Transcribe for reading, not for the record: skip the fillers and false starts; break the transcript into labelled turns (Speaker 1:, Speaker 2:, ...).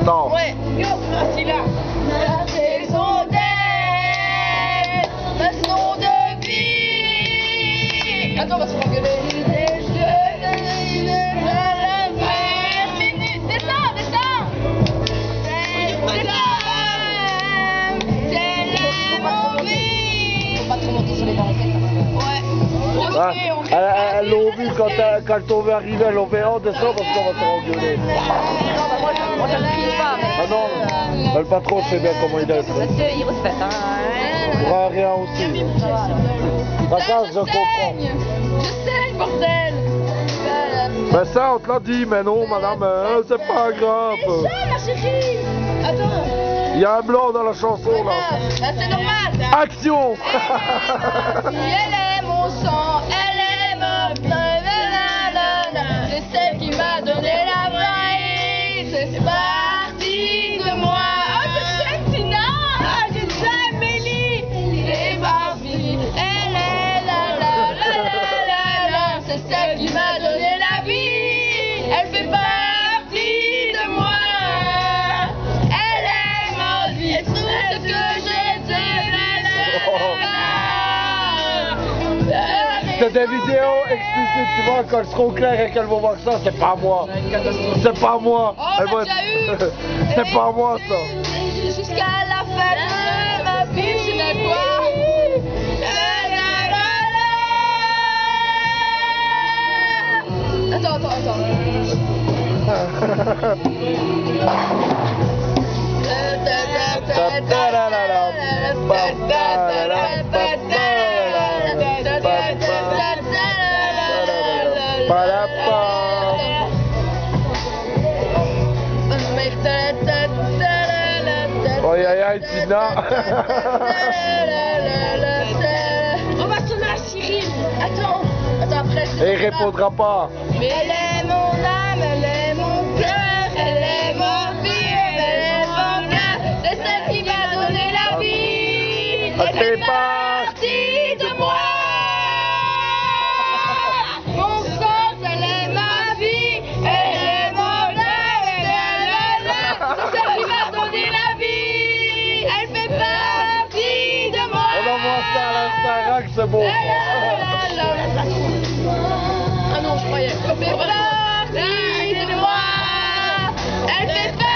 Speaker 1: Non.
Speaker 2: Ouais. Yo, c'est là. La raison d'être, façon de vie. Attends, on va se faire engueuler.
Speaker 1: Elles l'ont vu quand on va arriver à l'OVA, descend parce qu'on va se engueuler.
Speaker 3: Moi je ne crie pas.
Speaker 1: Ah non, le patron sait bien comment il est.
Speaker 3: Monsieur, il respecte.
Speaker 1: Il fera rien aussi. Fracas, je comprends.
Speaker 2: Je sais, bordel.
Speaker 1: Ben ça, on te l'a dit, mais non, madame, c'est pas grave.
Speaker 2: C'est ça, ma chérie. Attends.
Speaker 1: Il y a un blanc dans la chanson, là.
Speaker 2: Là, c'est normal.
Speaker 1: Action.
Speaker 2: Si elle est mon sang, elle est ma c'est celle qui m'a donné la vie. C'est parti de moi. Oh, je sais, Tina. Ah, je sais, Mélie. C'est ma vie. Elle est la. C'est celle qui m'a donné la vie. Elle fait partie de moi. Elle est ma vie. Tout ce que j'ai de
Speaker 1: C'est des vidéos explicites, tu vois, quand elles seront claires et qu'elles vont voir ça, c'est pas moi. C'est pas moi.
Speaker 2: Oh, on l'a déjà eu.
Speaker 1: C'est pas moi, ça.
Speaker 2: Jusqu'à la fin de ma vie, je n'ai pas. Attends.
Speaker 1: Aïe aïe aïe, Tina.
Speaker 2: On va sonner à Cyril. Attends, après.
Speaker 1: Et il répondra pas.
Speaker 2: Mais elle est mon âme, elle est mon cœur, elle est mon vie, elle est mon cœur. C'est celle qui m'a donné la vie. Elle fait partie de moi. Mon sens, elle est ma vie, elle est mon âme, c'est celle qui m'a donné la vie. Elle fait partie de moi.
Speaker 1: On envoie ça à l'Instarac, c'est bon.
Speaker 2: Ah non, je croyais. Elle fait partie de moi. Elle fait partie.